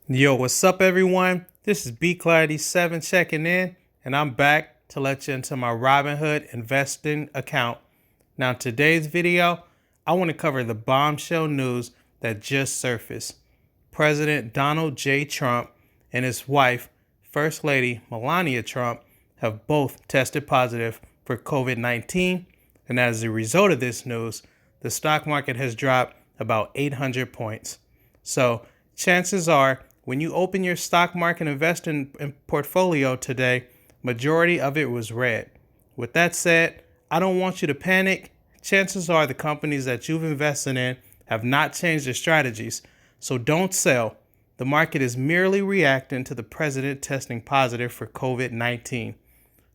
Yo, what's up, everyone? This is B-Clarity7 checking in, and I'm back to let you into my Robinhood investing account. Now, in today's video, I want to cover the bombshell news that just surfaced. President Donald J. Trump and his wife, First Lady Melania Trump, have both tested positive for COVID-19, and as a result of this news, the stock market has dropped about 800 points. So, chances are, when you open your stock market investing portfolio today, majority of it was red. With that said, I don't want you to panic. Chances are the companies that you've invested in have not changed their strategies, so don't sell. The market is merely reacting to the president testing positive for COVID-19.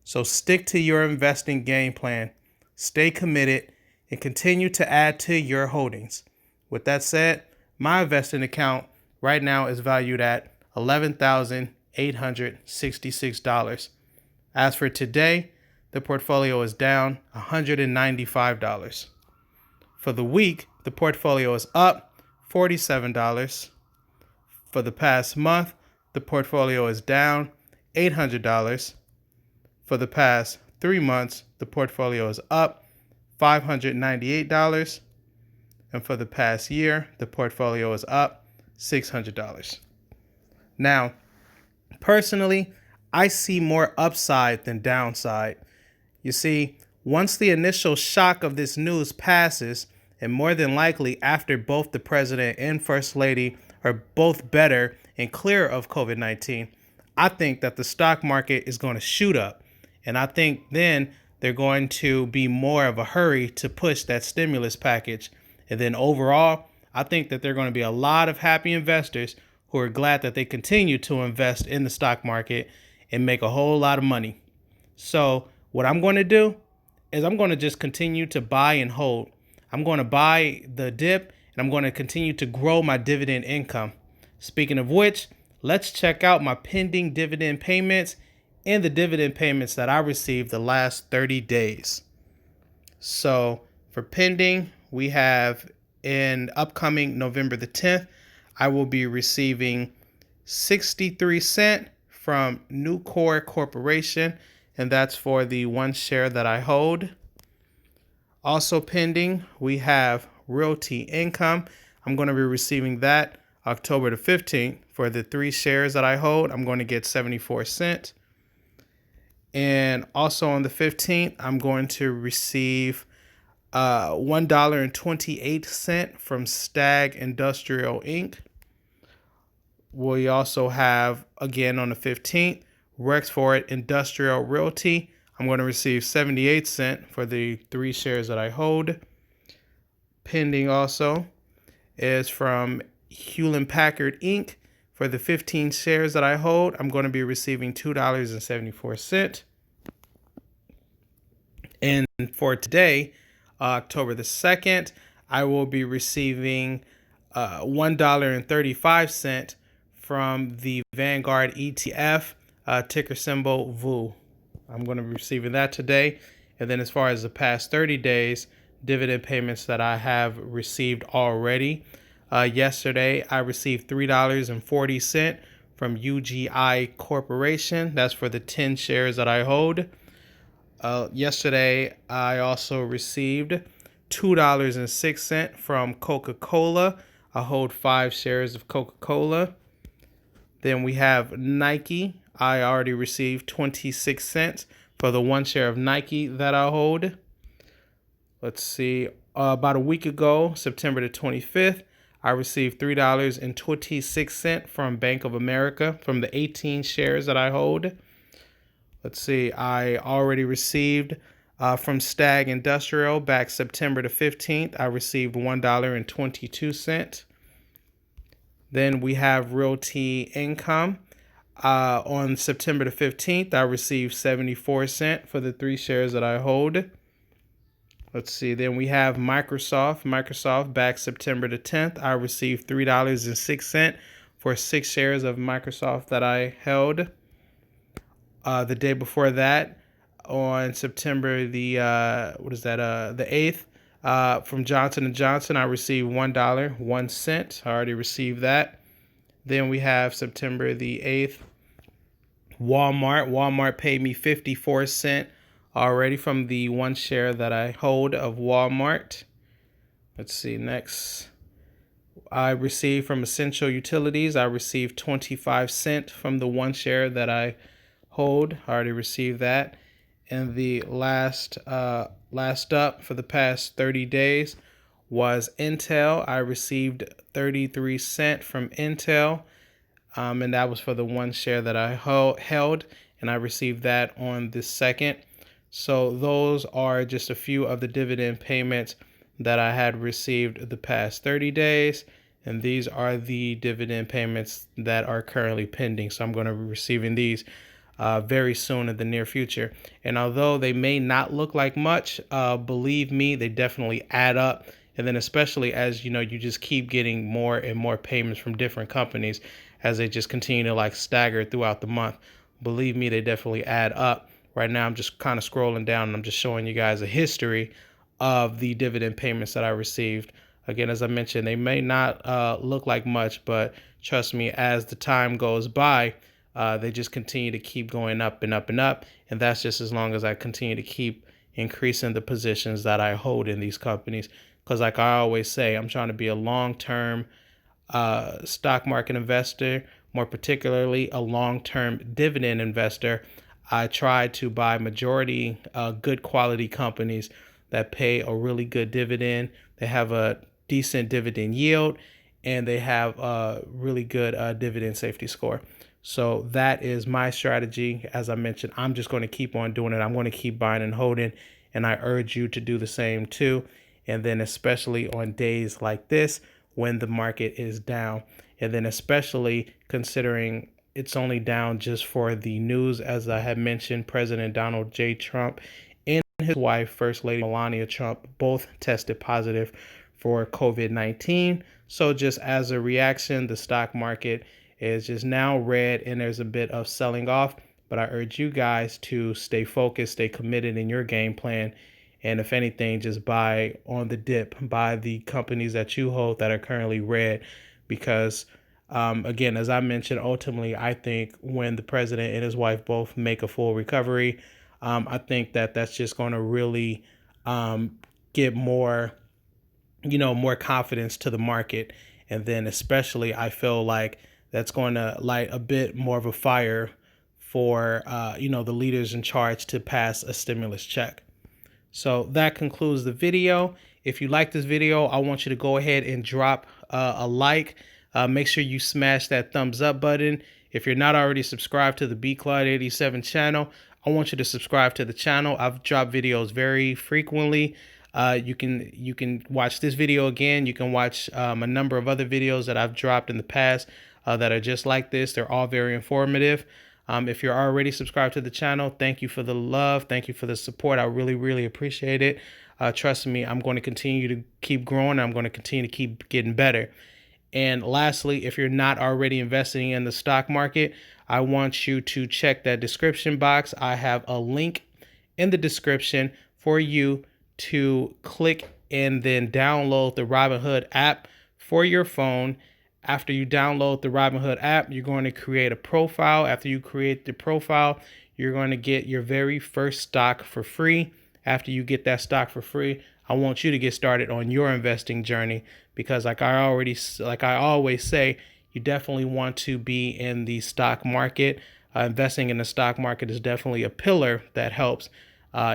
So stick to your investing game plan, stay committed, and continue to add to your holdings. With that said, my investing account right now is valued at $11,866. As for today, the portfolio is down $195. For the week, the portfolio is up $47. For the past month, the portfolio is down $800. For the past 3 months, the portfolio is up $598. And for the past year, the portfolio is up $600. Now, personally, I see more upside than downside. You see, once the initial shock of this news passes, and more than likely after both the president and first lady are both better and clear of COVID-19, I think that the stock market is going to shoot up. And I think then they're going to be more of a hurry to push that stimulus package. And then overall, I think that there are going to be a lot of happy investors who are glad that they continue to invest in the stock market and make a whole lot of money. So what I'm going to do is I'm going to just continue to buy and hold. I'm going to buy the dip and I'm going to continue to grow my dividend income. Speaking of which, let's check out my pending dividend payments and the dividend payments that I received the last 30 days. So for pending, we have in upcoming November the 10th, I will be receiving 63 cents from Nucor Corporation, and that's for the one share that I hold. Also pending, we have Realty income. I'm going to be receiving that October the 15th for the 3 shares that I hold. I'm going to get 74 cents. And also on the 15th, I'm going to receive $1.28 from STAG Industrial Inc. We also have, again on the 15th, REXFORD Industrial Realty. I'm going to receive 78 cents for the 3 shares that I hold. Pending also is from Hewlett Packard Inc. For the 15 shares that I hold, I'm going to be receiving $2.74. And for today, October the 2nd, I will be receiving $1.35 from the Vanguard ETF, ticker symbol VOO. I'm going to be receiving that today. And then as far as the past 30 days, dividend payments that I have received already. Yesterday, I received $3.40 from UGI Corporation. That's for the 10 shares that I hold. Yesterday, I also received $2.06 from Coca-Cola. I hold 5 shares of Coca-Cola. Then we have Nike. I already received 26 cents for the 1 share of Nike that I hold. Let's see. About a week ago, September the 25th, I received $3.26 from Bank of America from the 18 shares that I hold. Let's see, I already received from STAG Industrial back September the 15th. I received $1.22. Then we have Realty income. On September the 15th, I received 74 cents for the 3 shares that I hold. Let's see, then we have Microsoft. Microsoft back September the 10th, I received $3.06 for 6 shares of Microsoft that I held. The day before that, on September the the 8th, from Johnson & Johnson, I received $1.01. I already received that. Then we have September the 8th, Walmart. Walmart paid me 54 cents already from the one share that I hold of Walmart. Let's see, next. I received from Essential Utilities, I received 25 cents from the one share that I hold. I already received that. And the last up for the past 30 days was Intel. I received 33 cents from Intel, and that was for the one share that I held, and I received that on the 2nd. So those are just a few of the dividend payments that I had received the past 30 days, and these are the dividend payments that are currently pending. So I'm going to be receiving these very soon in the near future. And although they may not look like much, believe me, they definitely add up. And then especially as you just keep getting more and more payments from different companies as they just continue to like stagger throughout the month. Believe me, they definitely add up. Right now, I'm just kind of scrolling down and I'm just showing you guys a history of the dividend payments that I received. Again, as I mentioned, they may not look like much, but trust me, as the time goes by, they just continue to keep going up and up and up. And that's just as long as I continue to keep increasing the positions that I hold in these companies. Because like I always say, I'm trying to be a long-term stock market investor, more particularly a long-term dividend investor. I try to buy majority good quality companies that pay a really good dividend. They have a decent dividend yield, and they have a really good dividend safety score. So that is my strategy. As I mentioned, I'm just going to keep on doing it. I'm going to keep buying and holding, and I urge you to do the same too. And then especially on days like this when the market is down, and then especially considering it's only down just for the news. As I had mentioned, President Donald J. Trump and his wife, First Lady Melania Trump, both tested positive for COVID-19. So just as a reaction, the stock market is just now red and there's a bit of selling off. But I urge you guys to stay focused, stay committed in your game plan. And if anything, just buy on the dip, buy the companies that you hold that are currently red. Because again, as I mentioned, ultimately, I think when the president and his wife both make a full recovery, I think that that's just going to really get more, more confidence to the market. And then especially, I feel like that's going to light a bit more of a fire for, the leaders in charge to pass a stimulus check. So that concludes the video. If you like this video, I want you to go ahead and drop a like. Make sure you smash that thumbs up button. If you're not already subscribed to the BCloud87 channel, I want you to subscribe to the channel. I've dropped videos very frequently. You can watch this video again. You can watch a number of other videos that I've dropped in the past that are just like this. They're all very informative. If you're already subscribed to the channel, thank you for the love. Thank you for the support. I really, really appreciate it. Trust me, I'm going to continue to keep growing. I'm going to continue to keep getting better. And lastly, if you're not already investing in the stock market, I want you to check that description box. I have a link in the description for you to click and then download the Robinhood app for your phone. After you download the Robinhood app, you're going to create a profile. After you create the profile, you're going to get your very first stock for free. After you get that stock for free, I want you to get started on your investing journey, because like I always say, you definitely want to be in the stock market. Investing in the stock market is definitely a pillar that helps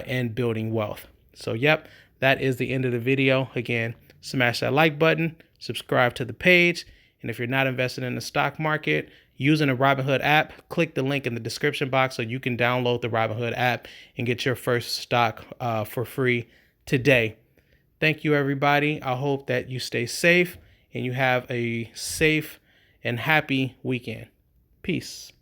in building wealth. So yep, that is the end of the video. Again, smash that like button, subscribe to the page. And if you're not invested in the stock market using a Robinhood app, click the link in the description box so you can download the Robinhood app and get your first stock for free today. Thank you, everybody. I hope that you stay safe and you have a safe and happy weekend. Peace.